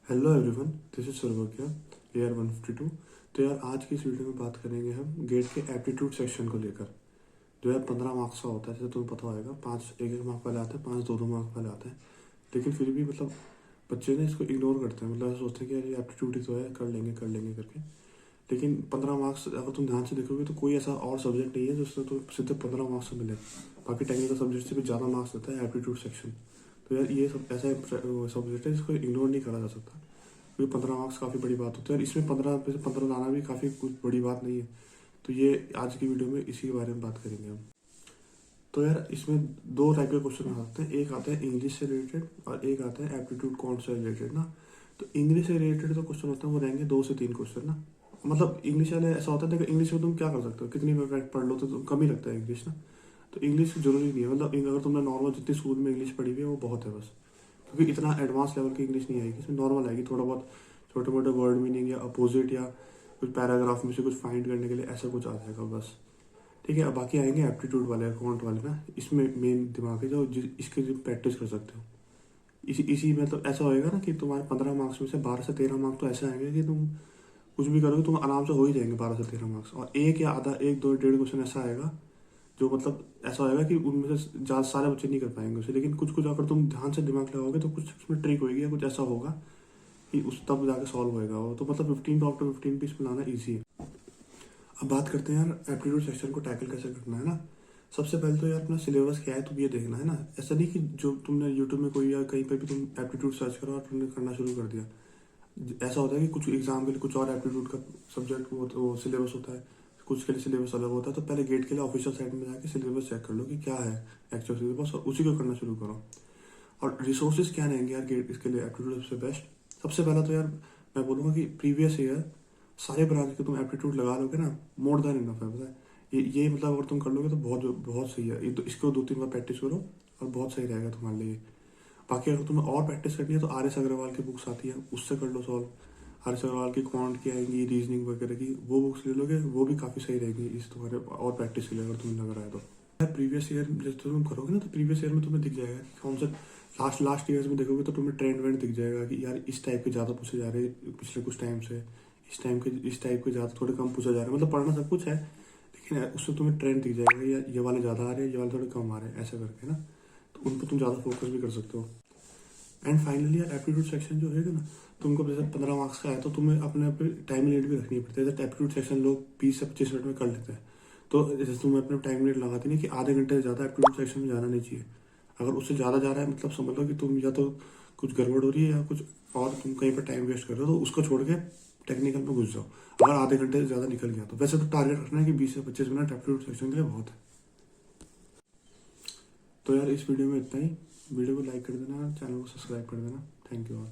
Hello everyone, this is सर्वज्ञ, year 152। तो यार आज की इस वीडियो में बात करेंगे हम गेट के एप्टीट्यूड सेक्शन को लेकर, जो है 15 मार्क्स का होता है। जैसे तुम्हें पता होगा, 5 एक मार्क वाले आते हैं, 5 दो मार्क वाले आते हैं। लेकिन फिर भी मतलब बच्चे ने इसको इग्नोर करते हैं, मतलब ऐसा सोचते हैं कि यार ये एप्टीट्यूड ही तो है, कर लेंगे करके। लेकिन 15 मार्क्स अगर तुम ध्यान से देखोगे तो कोई ऐसा और सब्जेक्ट नहीं है जिससे तो सीधे 15 मार्क्स मिले। बाकी टेक्निकल सब्जेक्ट से भी ज़्यादा मार्क्स देता है एप्टीट्यूड सेक्शन। तो यार ये सब ऐसा सब्जेक्ट है जिसको इग्नोर नहीं करा जा सकता, क्योंकि 15 मार्क्स काफ़ी बड़ी बात होती है और इसमें 15 में से 15 लाना भी काफ़ी कुछ बड़ी बात नहीं है। तो ये आज की वीडियो में इसी के बारे में बात करेंगे हम। तो यार इसमें दो टाइप के क्वेश्चन आ सकते हैं, एक आता है इंग्लिश से रिलेटेड और एक आता है एप्टीट्यूड कॉन्ट से रिलेटेड ना। तो इंग्लिश से रिलेटेड जो क्वेश्चन होते हैं वो रहेंगे 2 से 3 क्वेश्चन ना। मतलब इंग्लिश वाले ऐसा होता है, देखो इंग्लिश में तुम क्या कर सकते हो, कितनी बार पढ़ लो तो तुम कम ही लगता है इंग्लिश ना। तो इंग्लिश जरूरी नहीं है, मतलब अगर तुमने नॉर्मल जितनी स्कूल में इंग्लिश पढ़ी हुई है वो बहुत है बस। क्योंकि इतना एडवांस लेवल की इंग्लिश नहीं आएगी इसमें, नॉर्मल आएगी। थोड़ा बहुत छोटे मोटे वर्ड मीनिंग या अपोजिट या कुछ पैराग्राफ में से कुछ फाइंड करने के लिए ऐसा कुछ आ जाएगा बस। ठीक है, अब बाकी आएंगे एप्टीट्यूड वाले, अकाउंट वाले ना। इसमें मेन दिमाग है जो इसके जो प्रैक्टिस कर सकते हो। इसी मतलब ऐसा होएगा ना कि तुम्हारे 15 मार्क्स में से 12 से 13 मार्क्स तो ऐसे आएंगे कि तुम कुछ भी करोगे तुम आराम से हो ही जाएंगे 12 से 13 मार्क्स। और एक या आधा, एक दो डेढ़ क्वेश्चन ऐसा आएगा जो मतलब ऐसा होएगा कि उनमें से ज़्यादा सारे बच्चे नहीं कर पाएंगे उसे। लेकिन कुछ कुछ अगर तुम ध्यान से दिमाग लगाओगे तो कुछ उसमें ट्रिक होगी या कुछ ऐसा होगा कि उस तब जाके सॉल्व होएगा वो। तो मतलब 15 आउट ऑफ 15 पीस बनाना ईजी है। अब बात करते हैं यार एप्टीट्यूड सेक्शन को टैकल कैसे करना है ना। सबसे पहले तो यार अपना सिलेबस क्या है तुम ये देखना है ना। ऐसा नहीं कि जो तुमने यूट्यूब में कोई या कहीं पर भी तुम एप्टीट्यूड सर्च करो और तुमने करना शुरू कर दिया। ऐसा होता है कि कुछ एग्जाम के लिए कुछ और एप्टीट्यूड का सब्जेक्ट वो सिलेबस होता है, कुछ के लिए सिलेबस अलग होता है। तो पहले गेट के लिए ऑफिशियल साइट में जाके सिलेबस चेक कर लो कि क्या है एक्चुअल सिलेबस और उसी को करना शुरू करो। और रिसोर्सेज क्या रहेंगे यार गेट इसके लिए एप्टीट्यूड सबसे बेस्ट। सबसे पहला तो यार मैं बोलूँगा कि प्रीवियस ईयर सारे ब्रांच के तुम एप्टीट्यूड लगा लोगे ना, मोर देन इनफ है। पता है ये मतलब अगर तुम कर लोगे तो बहुत बहुत सही है। ये तो इसको 2-3 बार प्रैक्टिस करो और बहुत सही रहेगा तुम्हारे लिए। बाकी अगर तुम्हें और प्रैक्टिस करनी है तो आर एस अग्रवाल की बुक्स आती है, उससे कर लो सॉल्व। आर एस अग्रवाल की क्वांट की आएंगी, रीजनिंग वगैरह की, वो बुक्स ले लोगे, वो भी काफ़ी सही रहेगी इस तुम्हारे और प्रैक्टिस के लिए अगर तुम्हें लग रहा है तो। प्रीवियस ईयर जब तुम करोगे ना तो प्रीवियस ईयर में तुम्हें दिख जाएगा कि कौन सा लास्ट ईयर्स में देखोगे तो तुम्हें ट्रेंड वेंड दिख जाएगा कि यार इस टाइप के ज़्यादा पूछे जा रहे हैं पिछले कुछ टाइम से, इस टाइप के ज़्यादा थोड़े कम पूछा जा रहा है। मतलब पढ़ना सब कुछ है लेकिन उससे तुम्हें ट्रेंड दिख जाएगा, या ये वाले ज़्यादा आ रहे हैं, ये वाले थोड़े कम आ रहे हैं, ऐसा करके ना। तो उन पर तुम ज़्यादा फोकस भी कर सकते हो। एंड फाइनली यार एप्टीट्यूड सेक्शन जो है ना, तुमको जैसे 15 मार्क्स का है तो तुम्हें अपने पे टाइम लिमिट भी रखनी पड़ती है। जैसे एप्टीट्यूड सेक्शन लोग 20 से 25 मिनट में कर लेते हैं, तो जैसे तुम्हें अपने टाइम लिमिट लगाती नहीं कि आधे घंटे से ज़्यादा एप्टीट्यूड सेक्शन में जाना नहीं चाहिए। अगर उससे ज़्यादा जा रहा है मतलब समझ लो कि तुम या तो कुछ गड़बड़ हो रही है या कुछ और तुम कहीं पर टाइम वेस्ट कर रहे हो, तो उसको छोड़ के टेक्निकल में घुस जाओ। अगर आधे घंटे से ज़्यादा निकल गया तो वैसे तो टारगेट रखना है कि 20 से 25 मिनट एप्टीट्यूड सेक्शन के लिए बहुत है। तो यार इस वीडियो में इतना ही। वीडियो को लाइक कर देना, चैनल को सब्सक्राइब कर देना। Thank you all.